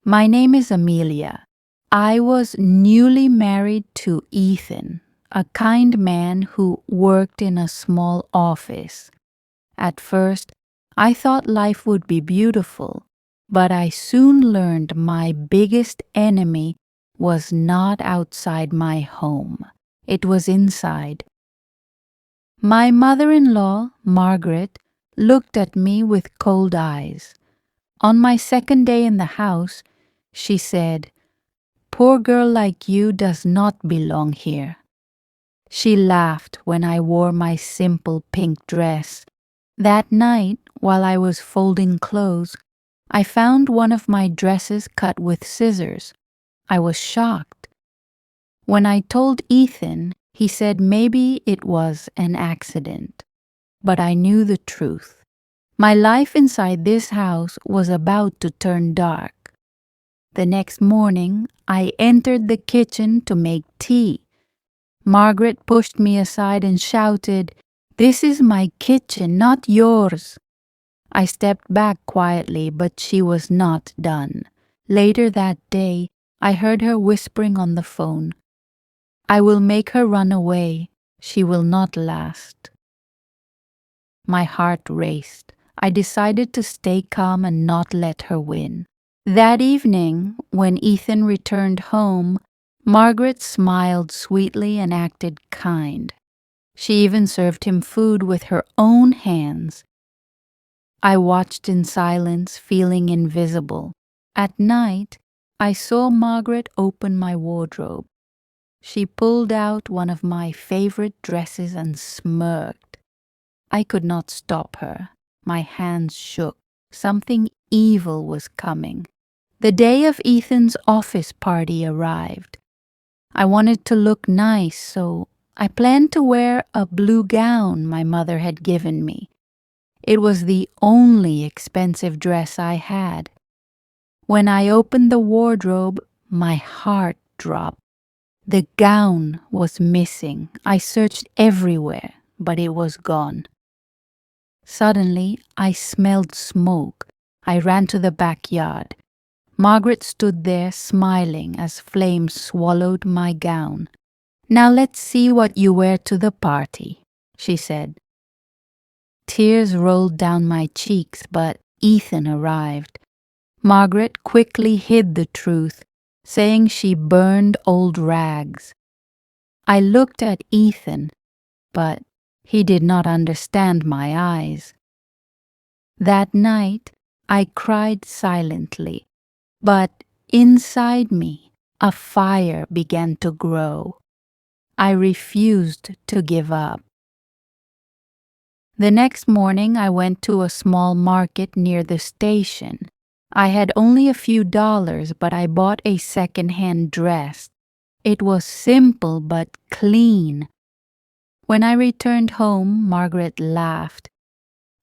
My name is Amelia. I was newly married to Ethan, a kind man who worked in a small office. At first, I thought life would be beautiful, but I soon learned my biggest enemy was not outside my home. It was inside. My mother-in-law, Margaret, looked at me with cold eyes. On my second day in the house, she said, "Poor girl like you does not belong here." She laughed when I wore my simple pink dress. That night, while I was folding clothes, I found one of my dresses cut with scissors. I was shocked. When I told Ethan, he said maybe it was an accident. But I knew the truth. My life inside this house was about to turn dark. The next morning, I entered the kitchen to make tea. Margaret pushed me aside and shouted, "This is my kitchen, not yours." I stepped back quietly, but she was not done. Later that day, I heard her whispering on the phone, "I will make her run away. She will not last." My heart raced. I decided to stay calm and not let her win. That evening, when Ethan returned home, Margaret smiled sweetly and acted kind. She even served him food with her own hands. I watched in silence, feeling invisible. At night, I saw Margaret open my wardrobe. She pulled out one of my favorite dresses and smirked. I could not stop her. My hands shook. Something evil was coming. The day of Ethan's office party arrived. I wanted to look nice, so I planned to wear a blue gown my mother had given me. It was the only expensive dress I had. When I opened the wardrobe, my heart dropped. The gown was missing. I searched everywhere, but it was gone. Suddenly, I smelled smoke. I ran to the backyard. Margaret stood there smiling as flames swallowed my gown. "Now let's see what you wear to the party," she said. Tears rolled down my cheeks, but Ethan arrived. Margaret quickly hid the truth, saying she burned old rags. I looked at Ethan, but he did not understand my eyes. That night, I cried silently, but inside me, a fire began to grow. I refused to give up. The next morning, I went to a small market near the station. I had only a few dollars, but I bought a second-hand dress. It was simple but clean. When I returned home, Margaret laughed.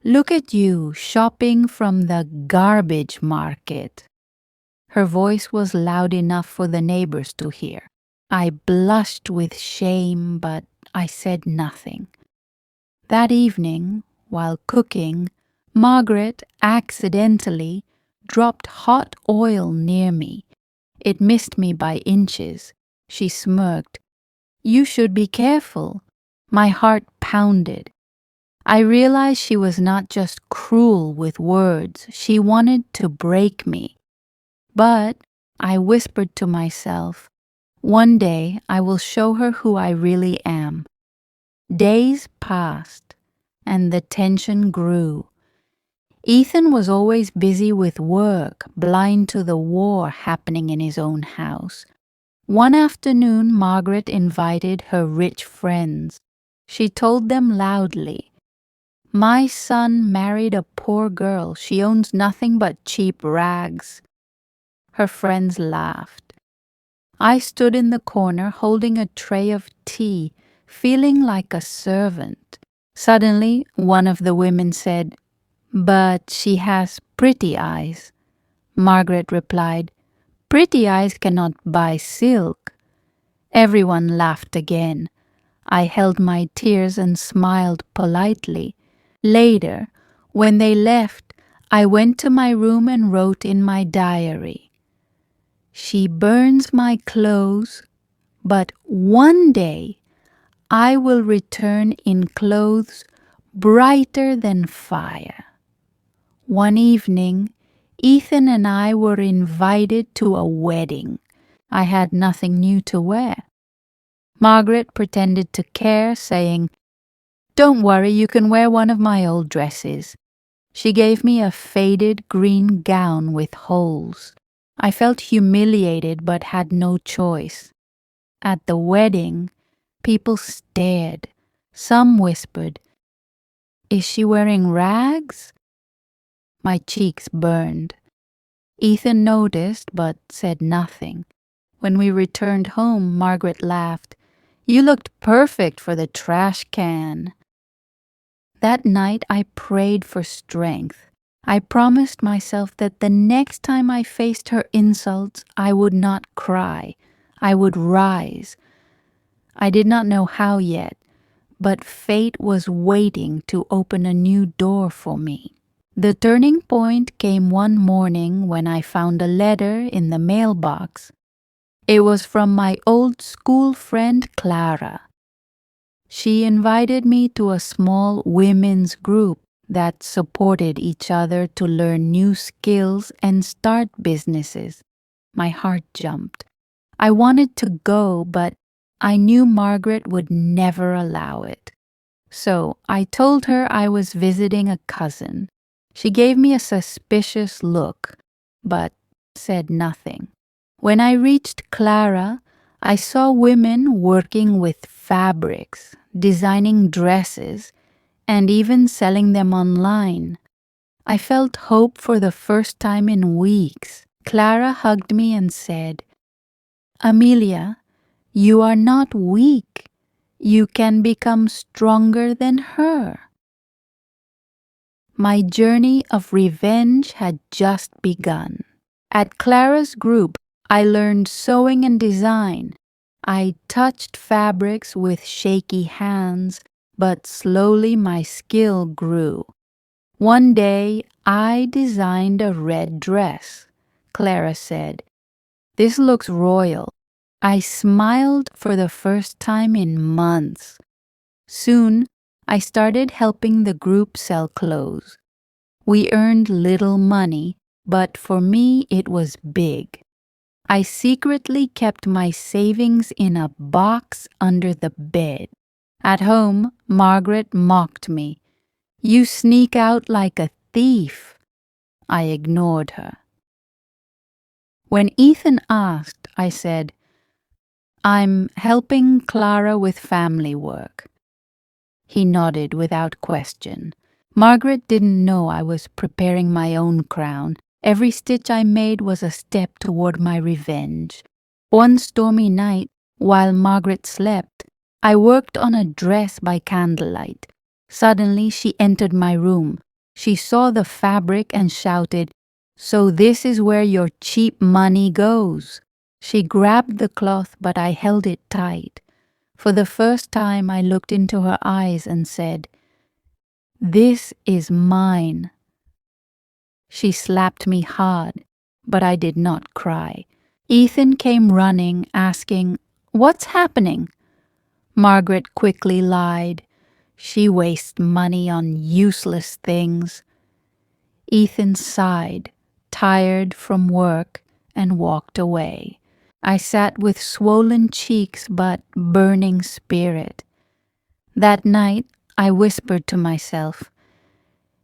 "Look at you, shopping from the garbage market." Her voice was loud enough for the neighbors to hear. I blushed with shame, but I said nothing. That evening, while cooking, Margaret accidentally dropped hot oil near me. It missed me by inches. She smirked. "You should be careful." My heart pounded. I realized she was not just cruel with words. She wanted to break me. But I whispered to myself, one day I will show her who I really am. Days passed, and the tension grew. Ethan was always busy with work, blind to the war happening in his own house. One afternoon, Margaret invited her rich friends. She told them loudly, "My son married a poor girl. She owns nothing but cheap rags." Her friends laughed. I stood in the corner holding a tray of tea, feeling like a servant. Suddenly, one of the women said, "But she has pretty eyes." Margaret replied, "Pretty eyes cannot buy silk." Everyone laughed again. I held my tears and smiled politely. Later, when they left, I went to my room and wrote in my diary, She burns my clothes, but one day I will return in clothes brighter than fire. One evening, Ethan and I were invited to a wedding. I had nothing new to wear. Margaret pretended to care, saying, "Don't worry, you can wear one of my old dresses." She gave me a faded green gown with holes. I felt humiliated but had no choice. At the wedding, people stared. Some whispered, "Is she wearing rags?" My cheeks burned. Ethan noticed but said nothing. When we returned home, Margaret laughed. "You looked perfect for the trash can." That night I prayed for strength. I promised myself that the next time I faced her insults, I would not cry. I would rise. I did not know how yet, but fate was waiting to open a new door for me. The turning point came one morning when I found a letter in the mailbox. It was from my old school friend Clara. She invited me to a small women's group that supported each other to learn new skills and start businesses. My heart jumped. I wanted to go, but I knew Margaret would never allow it. So I told her I was visiting a cousin. She gave me a suspicious look, but said nothing. When I reached Clara, I saw women working with fabrics, designing dresses, and even selling them online. I felt hope for the first time in weeks. Clara hugged me and said, "Amelia, you are not weak. You can become stronger than her." My journey of revenge had just begun. At Clara's group, I learned sewing and design. I touched fabrics with shaky hands, but slowly my skill grew. One day, I designed a red dress. Clara said, "This looks royal." I smiled for the first time in months. Soon, I started helping the group sell clothes. We earned little money, but for me it was big. I secretly kept my savings in a box under the bed. At home, Margaret mocked me. "You sneak out like a thief." I ignored her. When Ethan asked, I said, "I'm helping Clara with family work." He nodded without question. Margaret didn't know I was preparing my own crown. Every stitch I made was a step toward my revenge. One stormy night, while Margaret slept, I worked on a dress by candlelight. Suddenly she entered my room. She saw the fabric and shouted, "So this is where your cheap money goes." She grabbed the cloth, but I held it tight. For the first time I looked into her eyes and said, "This is mine." She slapped me hard, but I did not cry. Ethan came running, asking, "What's happening?" Margaret quickly lied. "She wastes money on useless things." Ethan sighed, tired from work, and walked away. I sat with swollen cheeks but burning spirit. That night, I whispered to myself,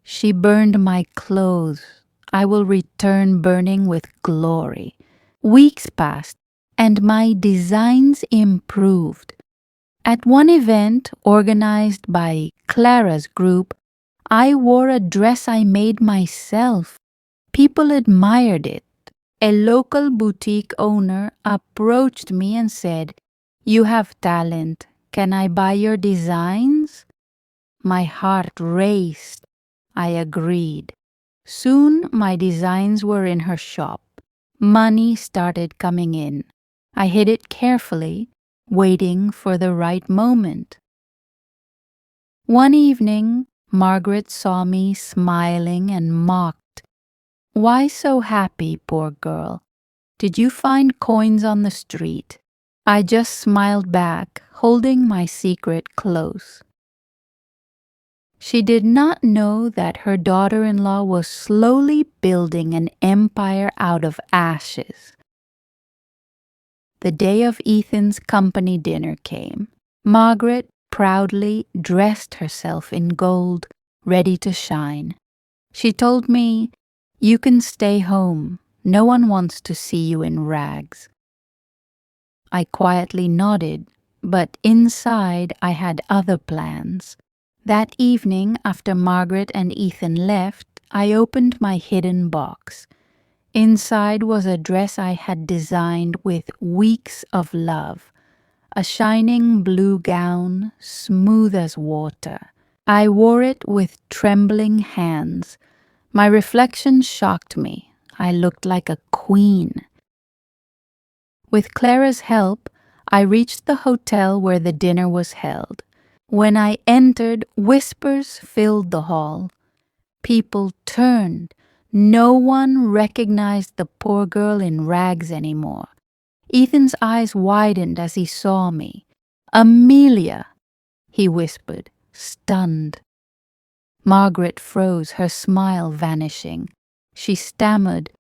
"She burned my clothes. I will return burning with glory." Weeks passed, and my designs improved. At one event organized by Clara's group, I wore a dress I made myself. People admired it. A local boutique owner approached me and said, "You have talent. Can I buy your designs?" My heart raced. I agreed. Soon my designs were in her shop. Money started coming in. I hid it carefully, waiting for the right moment. One evening, Margaret saw me smiling and mocked. "Why so happy, poor girl? "Did you find coins on the street?" I just smiled back, holding my secret close. She did not know that her daughter-in-law was slowly building an empire out of ashes. The day of Ethan's company dinner came. Margaret proudly dressed herself in gold, ready to shine. She told me, "You can stay home. No one wants to see you in rags." I quietly nodded, but inside I had other plans. That evening, after Margaret and Ethan left, I opened my hidden box. Inside was a dress I had designed with weeks of love. A shining blue gown, smooth as water. I wore it with trembling hands. My reflection shocked me. I looked like a queen. With Clara's help, I reached the hotel where the dinner was held. When I entered, whispers filled the hall. People turned. No one recognized the poor girl in rags anymore. Ethan's eyes widened as he saw me. "Amelia," he whispered, stunned. Margaret froze, her smile vanishing. She stammered,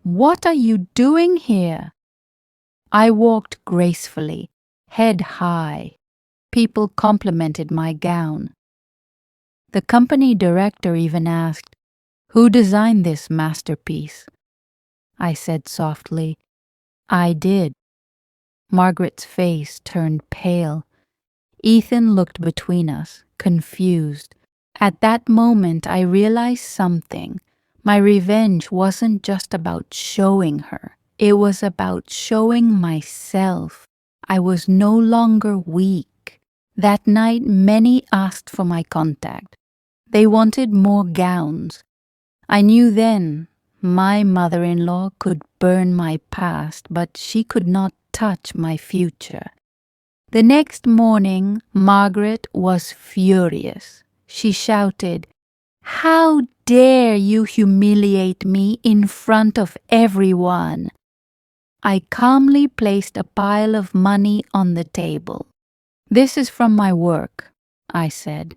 "What are you doing here?" I walked gracefully, head high. People complimented my gown. The company director even asked, "Who designed this masterpiece?" I said softly, "I did." Margaret's face turned pale. Ethan looked between us, confused. At that moment, I realized something. My revenge wasn't just about showing her. It was about showing myself. I was no longer weak. That night, many asked for my contact. They wanted more gowns. I knew then my mother-in-law could burn my past, but she could not touch my future. The next morning, Margaret was furious. She shouted, "How dare you humiliate me in front of everyone?" I calmly placed a pile of money on the table. "This is from my work," I said.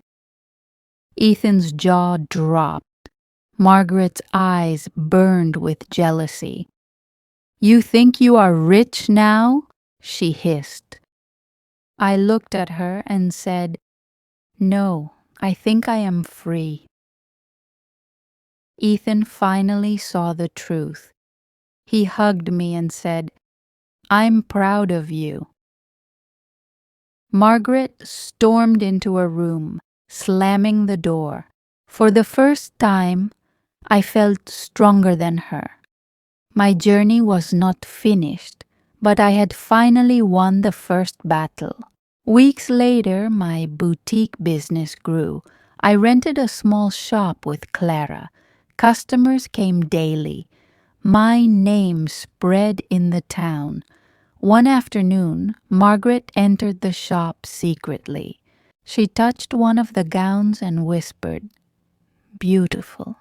Ethan's jaw dropped. Margaret's eyes burned with jealousy. "You think you are rich now?" she hissed. I looked at her and said, "No, I think I am free." Ethan finally saw the truth. He hugged me and said, "I'm proud of you." Margaret stormed into her room, slamming the door. For the first time, I felt stronger than her. My journey was not finished, but I had finally won the first battle. Weeks later, my boutique business grew. I rented a small shop with Clara. Customers came daily. My name spread in the town. One afternoon, Margaret entered the shop secretly. She touched one of the gowns and whispered, "Beautiful."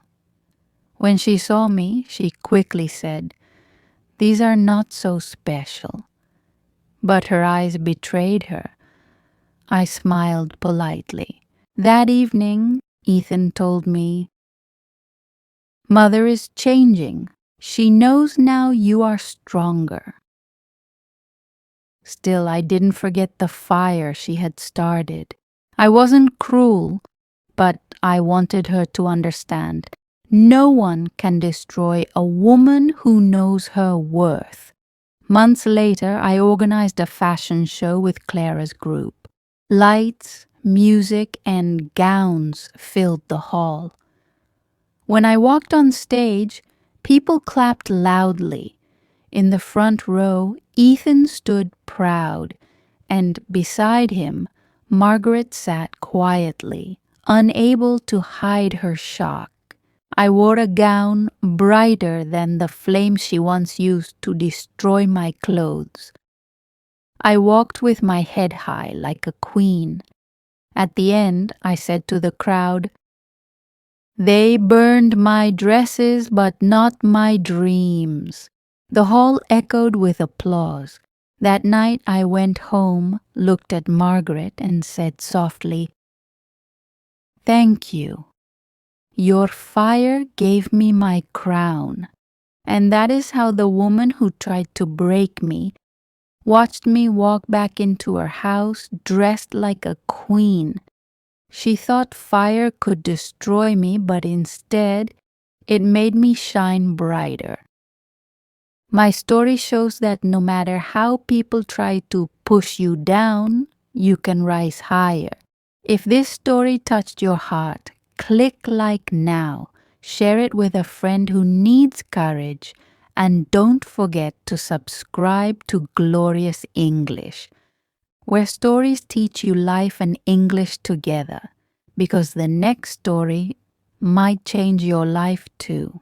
When she saw me, she quickly said, "These are not so special." But her eyes betrayed her. I smiled politely. That evening, Ethan told me, "Mother is changing. She knows now you are stronger." Still, I didn't forget the fire she had started. I wasn't cruel, but I wanted her to understand. No one can destroy a woman who knows her worth. Months later, I organized a fashion show with Clara's group. Lights, music, and gowns filled the hall. When I walked on stage, people clapped loudly. In the front row, Ethan stood proud, and beside him, Margaret sat quietly, unable to hide her shock. I wore a gown brighter than the flame she once used to destroy my clothes. I walked with my head high like a queen. At the end, I said to the crowd, "They burned my dresses, but not my dreams. The hall echoed with applause. That night I went home, looked at Margaret, and said softly, "Thank you. Your fire gave me my crown." And that is how the woman who tried to break me watched me walk back into her house dressed like a queen. She thought fire could destroy me, but instead, it made me shine brighter. My story shows that no matter how people try to push you down, you can rise higher. If this story touched your heart, click like now, share it with a friend who needs courage, and don't forget to subscribe to Glorious English, where stories teach you life and English together, because the next story might change your life too.